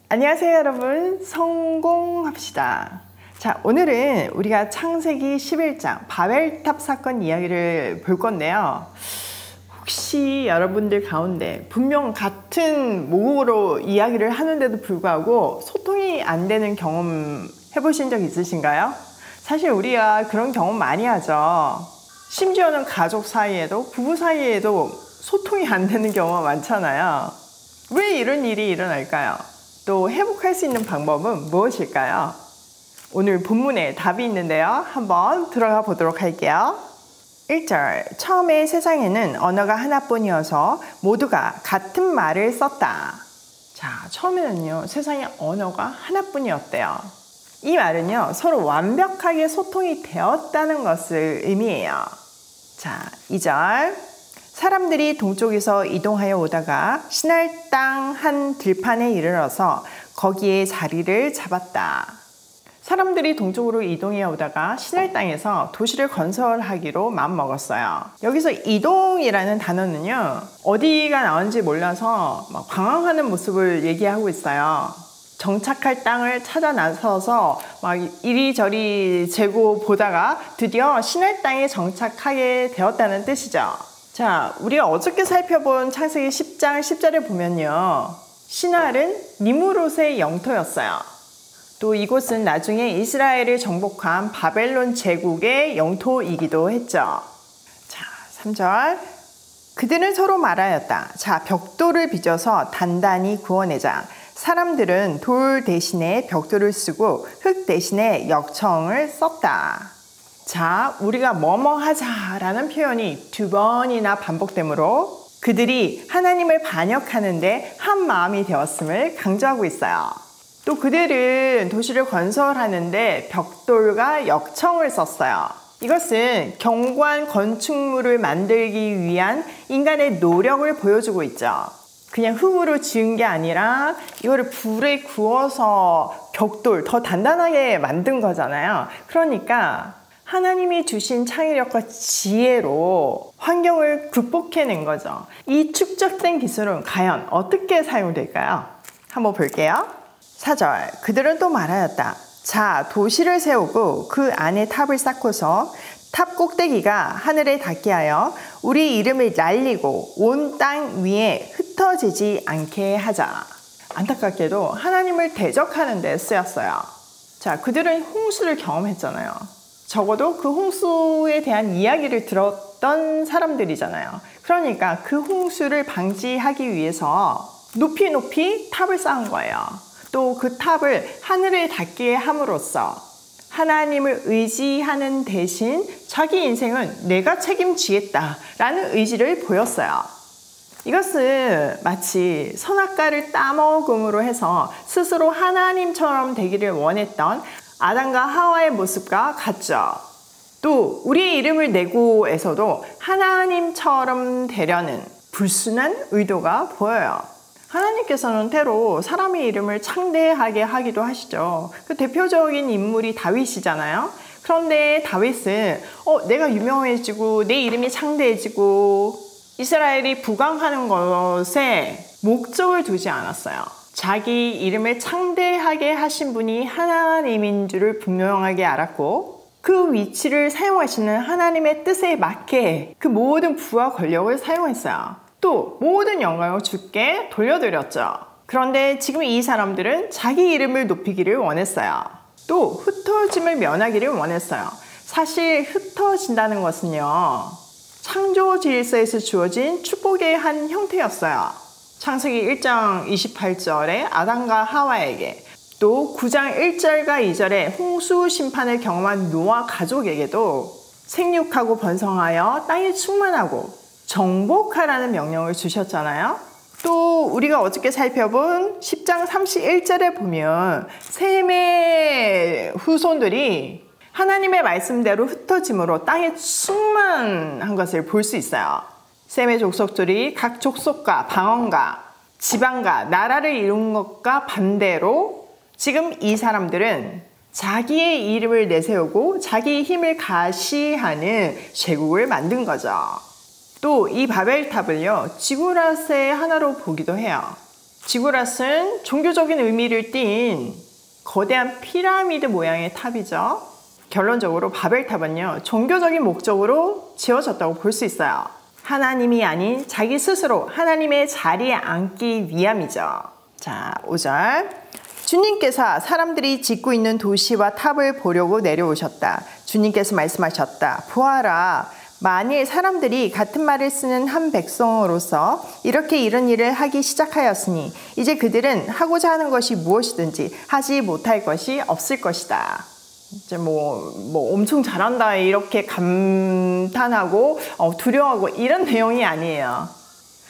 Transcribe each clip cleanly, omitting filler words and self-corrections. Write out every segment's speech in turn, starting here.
안녕하세요 여러분, 성공합시다. 자, 오늘은 우리가 창세기 11장 바벨탑 사건 이야기를 볼 건데요. 혹시 여러분들 가운데 분명 같은 목으로 이야기를 하는데도 불구하고 소통이 안 되는 경험 해보신 적 있으신가요? 사실 우리가 그런 경험 많이 하죠. 심지어는 가족 사이에도 부부 사이에도 소통이 안 되는 경우가 많잖아요. 왜 이런 일이 일어날까요? 또 회복할 수 있는 방법은 무엇일까요? 오늘 본문에 답이 있는데요. 한번 들어가 보도록 할게요. 1절, 처음에 세상에는 언어가 하나뿐이어서 모두가 같은 말을 썼다. 자, 처음에는요, 세상에 언어가 하나뿐이었대요. 이 말은요, 서로 완벽하게 소통이 되었다는 것을 의미해요. 자, 2절, 사람들이 동쪽에서 이동하여 오다가 시날 땅 한 들판에 이르러서 거기에 자리를 잡았다. 사람들이 동쪽으로 이동해 오다가 시날 땅에서 도시를 건설하기로 마음먹었어요. 여기서 이동이라는 단어는요, 어디가 나온지 몰라서 막 방황하는 모습을 얘기하고 있어요. 정착할 땅을 찾아 나서서 막 이리저리 재고 보다가 드디어 시날 땅에 정착하게 되었다는 뜻이죠. 자, 우리가 어저께 살펴본 창세기 10장 10절에 보면요, 시날은 니무롯의 영토였어요. 또 이곳은 나중에 이스라엘을 정복한 바벨론 제국의 영토이기도 했죠. 자, 3절, 그들은 서로 말하였다. 자, 벽돌을 빚어서 단단히 구워내자. 사람들은 돌 대신에 벽돌을 쓰고 흙 대신에 역청을 썼다. 자, 우리가 뭐뭐 하자라는 표현이 두 번이나 반복되므로 그들이 하나님을 반역하는데 한 마음이 되었음을 강조하고 있어요. 또 그들은 도시를 건설하는데 벽돌과 역청을 썼어요. 이것은 견고한 건축물을 만들기 위한 인간의 노력을 보여주고 있죠. 그냥 흙으로 지은 게 아니라 이거를 불에 구워서 벽돌 더 단단하게 만든 거잖아요. 그러니까 하나님이 주신 창의력과 지혜로 환경을 극복해낸 거죠. 이 축적된 기술은 과연 어떻게 사용될까요? 한번 볼게요. 4절, 그들은 또 말하였다. 자, 도시를 세우고 그 안에 탑을 쌓고서 탑 꼭대기가 하늘에 닿게 하여 우리 이름을 날리고 온 땅 위에 흩어지지 않게 하자. 안타깝게도 하나님을 대적하는 데 쓰였어요. 자, 그들은 홍수를 경험했잖아요. 적어도 그 홍수에 대한 이야기를 들었던 사람들이잖아요. 그러니까 그 홍수를 방지하기 위해서 높이 탑을 쌓은 거예요. 또 그 탑을 하늘에 닿게 함으로써 하나님을 의지하는 대신 자기 인생은 내가 책임지겠다라는 의지를 보였어요. 이것은 마치 선악과를 따먹음으로 해서 스스로 하나님처럼 되기를 원했던 아담과 하와의 모습과 같죠. 또 우리의 이름을 내고에서도 하나님처럼 되려는 불순한 의도가 보여요. 하나님께서는 때로 사람의 이름을 창대하게 하기도 하시죠. 그 대표적인 인물이 다윗이잖아요. 그런데 다윗은 내가 유명해지고 내 이름이 창대해지고 이스라엘이 부강하는 것에 목적을 두지 않았어요. 자기 이름을 창대하게 하신 분이 하나님인 줄을 분명하게 알았고 그 위치를 사용하시는 하나님의 뜻에 맞게 그 모든 부와 권력을 사용했어요. 또 모든 영광을 주께 돌려드렸죠. 그런데 지금 이 사람들은 자기 이름을 높이기를 원했어요. 또 흩어짐을 면하기를 원했어요. 사실 흩어진다는 것은요, 창조 질서에서 주어진 축복의 한 형태였어요. 창세기 1장 28절에 아담과 하와에게, 또 9장 1절과 2절에 홍수 심판을 경험한 노아 가족에게도 생육하고 번성하여 땅에 충만하고 정복하라는 명령을 주셨잖아요. 또 우리가 어저께 살펴본 10장 31절에 보면 셈의 후손들이 하나님의 말씀대로 흩어짐으로 땅에 충만한 것을 볼 수 있어요. 셈의 족속들이 각 족속과 방언과 지방과 나라를 이룬 것과 반대로 지금 이 사람들은 자기의 이름을 내세우고 자기의 힘을 가시하는 제국을 만든 거죠. 또 이 바벨탑을요, 지구라스의 하나로 보기도 해요. 지구랏은 종교적인 의미를 띤 거대한 피라미드 모양의 탑이죠. 결론적으로 바벨탑은요, 종교적인 목적으로 지어졌다고 볼 수 있어요. 하나님이 아닌 자기 스스로 하나님의 자리에 앉기 위함이죠. 자, 5절. 주님께서 사람들이 짓고 있는 도시와 탑을 보려고 내려오셨다. 주님께서 말씀하셨다. 보아라. 만일 사람들이 같은 말을 쓰는 한 백성으로서 이렇게 이런 일을 하기 시작하였으니 이제 그들은 하고자 하는 것이 무엇이든지 하지 못할 것이 없을 것이다. 이제 뭐 엄청 잘한다 이렇게 감탄하고 두려워하고 이런 내용이 아니에요.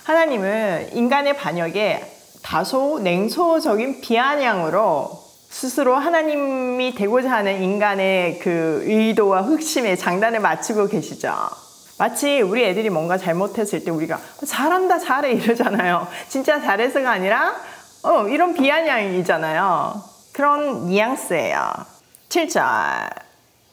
하나님은 인간의 반역에 다소 냉소적인 비아냥으로 스스로 하나님이 되고자 하는 인간의 그 의도와 흑심에 장단을 맞추고 계시죠. 마치 우리 애들이 뭔가 잘못했을 때 우리가 잘한다 잘해 이러잖아요. 진짜 잘해서가 아니라 이런 비아냥이잖아요. 그런 뉘앙스예요. 7절.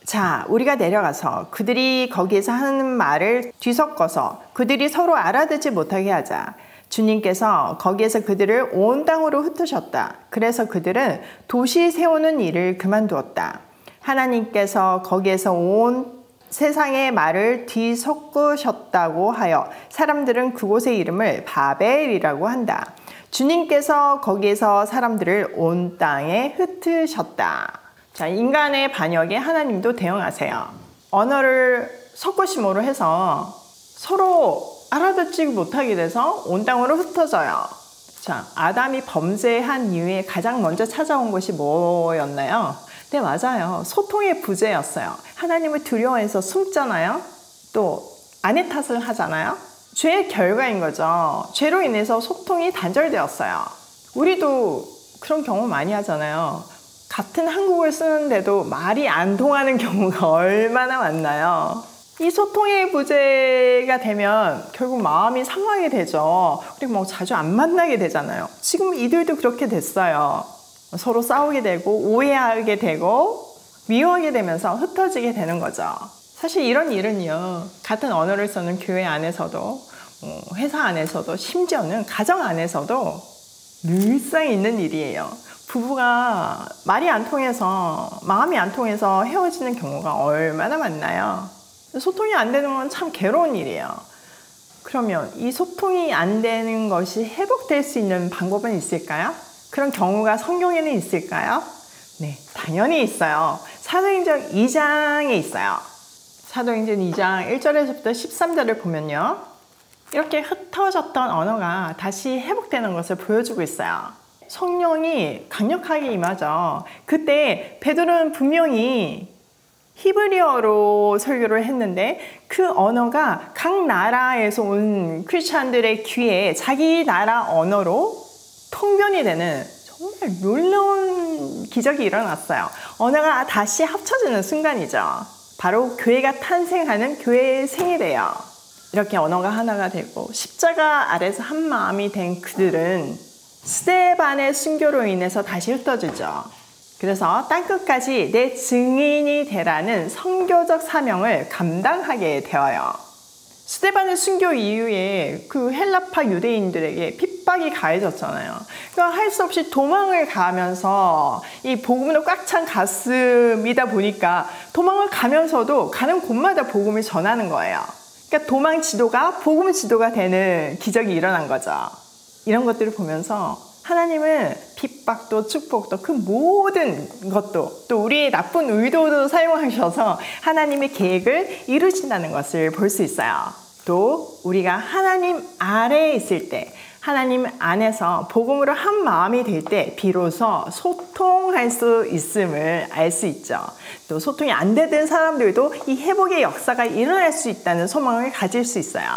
자, 우리가 내려가서 그들이 거기에서 하는 말을 뒤섞어서 그들이 서로 알아듣지 못하게 하자. 주님께서 거기에서 그들을 온 땅으로 흩으셨다. 그래서 그들은 도시 세우는 일을 그만두었다. 하나님께서 거기에서 온 세상의 말을 뒤섞으셨다고 하여 사람들은 그곳의 이름을 바벨이라고 한다. 주님께서 거기에서 사람들을 온 땅에 흩으셨다. 자, 인간의 반역에 하나님도 대응하세요. 언어를 섞으심으로 해서 서로 알아듣지 못하게 돼서 온 땅으로 흩어져요. 자, 아담이 범죄한 이후에 가장 먼저 찾아온 것이 뭐였나요? 네, 맞아요. 소통의 부재였어요. 하나님을 두려워해서 숨잖아요. 또 아내 탓을 하잖아요. 죄의 결과인 거죠. 죄로 인해서 소통이 단절되었어요. 우리도 그런 경험 많이 하잖아요. 같은 한국어를 쓰는데도 말이 안 통하는 경우가 얼마나 많나요? 이 소통의 부재가 되면 결국 마음이 상하게 되죠. 그리고 뭐 자주 안 만나게 되잖아요. 지금 이들도 그렇게 됐어요. 서로 싸우게 되고 오해하게 되고 미워하게 되면서 흩어지게 되는 거죠. 사실 이런 일은요, 같은 언어를 쓰는 교회 안에서도 회사 안에서도 심지어는 가정 안에서도 늘상 있는 일이에요. 부부가 말이 안 통해서 마음이 안 통해서 헤어지는 경우가 얼마나 많나요? 소통이 안 되는 건 참 괴로운 일이에요. 그러면 이 소통이 안 되는 것이 회복될 수 있는 방법은 있을까요? 그런 경우가 성경에는 있을까요? 네, 당연히 있어요. 사도행전 2장에 있어요. 사도행전 2장 1절에서부터 13절을 보면요, 이렇게 흩어졌던 언어가 다시 회복되는 것을 보여주고 있어요. 성령이 강력하게 임하죠. 그때 베드로는 분명히 히브리어로 설교를 했는데 그 언어가 각 나라에서 온 크리스찬들의 귀에 자기 나라 언어로 통변이 되는 정말 놀라운 기적이 일어났어요. 언어가 다시 합쳐지는 순간이죠. 바로 교회가 탄생하는 교회의 생일이에요. 이렇게 언어가 하나가 되고 십자가 아래서 한 마음이 된 그들은 스데반의 순교로 인해서 다시 흩어지죠. 그래서 땅끝까지 내 증인이 되라는 선교적 사명을 감당하게 되어요. 스데반의 순교 이후에 그 헬라파 유대인들에게 핍박이 가해졌잖아요. 그러니까 할 수 없이 도망을 가면서 이 복음으로 꽉 찬 가슴이다 보니까 도망을 가면서도 가는 곳마다 복음을 전하는 거예요. 그러니까 도망 지도가 복음 지도가 되는 기적이 일어난 거죠. 이런 것들을 보면서 하나님은 핍박도 축복도 그 모든 것도 또 우리의 나쁜 의도도 사용하셔서 하나님의 계획을 이루신다는 것을 볼 수 있어요. 또 우리가 하나님 아래에 있을 때, 하나님 안에서 복음으로 한 마음이 될 때 비로소 소통할 수 있음을 알 수 있죠. 또 소통이 안 되던 사람들도 이 회복의 역사가 일어날 수 있다는 소망을 가질 수 있어요.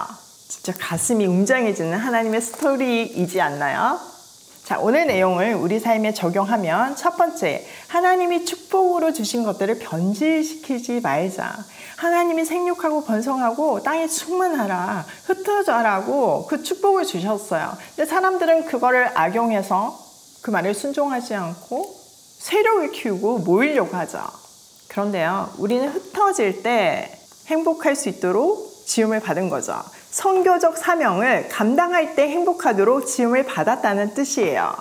진짜 가슴이 웅장해지는 하나님의 스토리이지 않나요? 자, 오늘 내용을 우리 삶에 적용하면 첫 번째, 하나님이 축복으로 주신 것들을 변질시키지 말자. 하나님이 생육하고 번성하고 땅에 충만하라, 흩어져라고 그 축복을 주셨어요. 근데 사람들은 그거를 악용해서 그 말을 순종하지 않고 세력을 키우고 모이려고 하죠. 그런데요, 우리는 흩어질 때 행복할 수 있도록 지음을 받은 거죠. 선교적 사명을 감당할 때 행복하도록 지음을 받았다는 뜻이에요.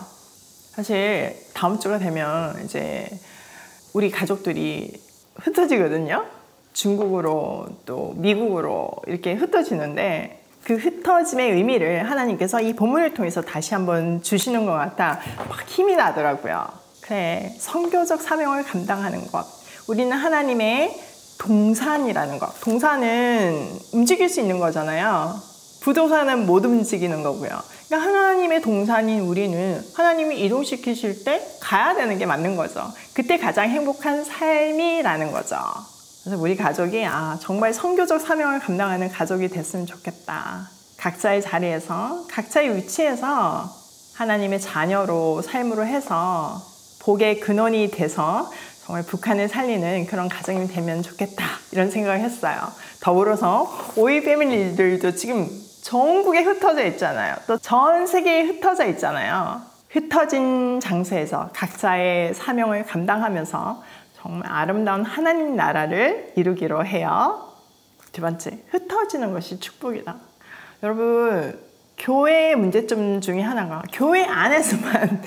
사실 다음 주가 되면 이제 우리 가족들이 흩어지거든요. 중국으로 또 미국으로 이렇게 흩어지는데 그 흩어짐의 의미를 하나님께서 이 본문을 통해서 다시 한번 주시는 것 같아 막 힘이 나더라고요. 그래, 선교적 사명을 감당하는 것. 우리는 하나님의 동산이라는 것. 동산은 움직일 수 있는 거잖아요. 부동산은 못 움직이는 거고요. 그러니까 하나님의 동산인 우리는 하나님이 이동시키실 때 가야 되는 게 맞는 거죠. 그때 가장 행복한 삶이라는 거죠. 그래서 우리 가족이 정말 선교적 사명을 감당하는 가족이 됐으면 좋겠다. 각자의 자리에서 각자의 위치에서 하나님의 자녀로 삶으로 해서 복의 근원이 돼서 정말 북한을 살리는 그런 가정이 되면 좋겠다 이런 생각을 했어요. 더불어서 오이 패밀리들도 지금 전국에 흩어져 있잖아요. 또 전 세계에 흩어져 있잖아요. 흩어진 장소에서 각자의 사명을 감당하면서 정말 아름다운 하나님 나라를 이루기로 해요. 두 번째, 흩어지는 것이 축복이다. 여러분, 교회의 문제점 중에 하나가 교회 안에서만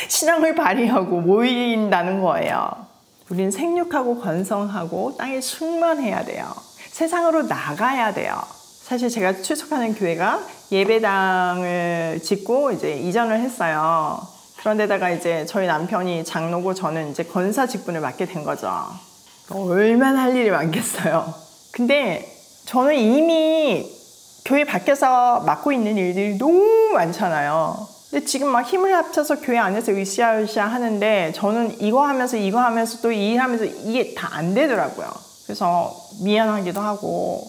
신앙을 발휘하고 모인다는 거예요. 우린 생육하고 건성하고 땅에 충만해야 돼요. 세상으로 나가야 돼요. 사실 제가 출석하는 교회가 예배당을 짓고 이제 이전을 했어요. 그런데다가 이제 저희 남편이 장로고 저는 이제 권사 직분을 맡게 된 거죠. 얼마나 할 일이 많겠어요. 근데 저는 이미 교회 밖에서 맡고 있는 일들이 너무 많잖아요. 근데 지금 막 힘을 합쳐서 교회 안에서 으쌰으쌰 하는데 저는 이거 하면서 또 이 일 하면서 이게 다 안 되더라고요. 그래서 미안하기도 하고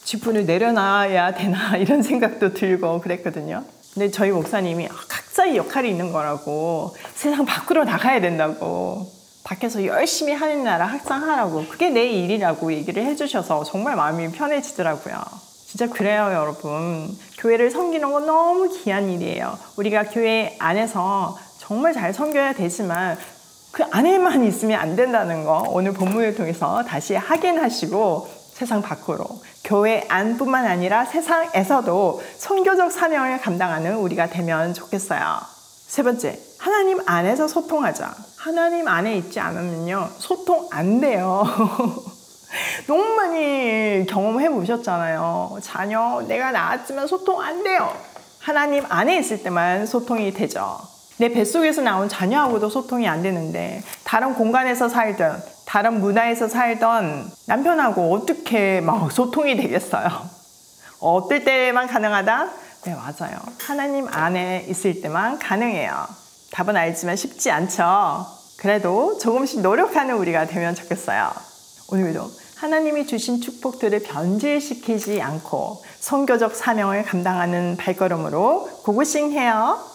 직분을 내려놔야 되나 이런 생각도 들고 그랬거든요. 근데 저희 목사님이 각자의 역할이 있는 거라고, 세상 밖으로 나가야 된다고, 밖에서 열심히 하는 나라 확장하라고, 그게 내 일이라고 얘기를 해주셔서 정말 마음이 편해지더라고요. 진짜 그래요, 여러분. 교회를 섬기는 건 너무 귀한 일이에요. 우리가 교회 안에서 정말 잘 섬겨야 되지만 그 안에만 있으면 안 된다는 거 오늘 본문을 통해서 다시 확인하시고 세상 밖으로, 교회 안뿐만 아니라 세상에서도 선교적 사명을 감당하는 우리가 되면 좋겠어요. 세 번째, 하나님 안에서 소통하자. 하나님 안에 있지 않으면요, 소통 안 돼요. 너무 많이 경험해 보셨잖아요. 자녀, 내가 낳았지만 소통 안 돼요. 하나님 안에 있을 때만 소통이 되죠. 내 뱃속에서 나온 자녀하고도 소통이 안 되는데 다른 공간에서 살던, 다른 문화에서 살던 남편하고 어떻게 막 소통이 되겠어요? 어떨 때만 가능하다? 네, 맞아요. 하나님 안에 있을 때만 가능해요. 답은 알지만 쉽지 않죠. 그래도 조금씩 노력하는 우리가 되면 좋겠어요. 오늘도 하나님이 주신 축복들을 변질시키지 않고 선교적 사명을 감당하는 발걸음으로 고고싱해요.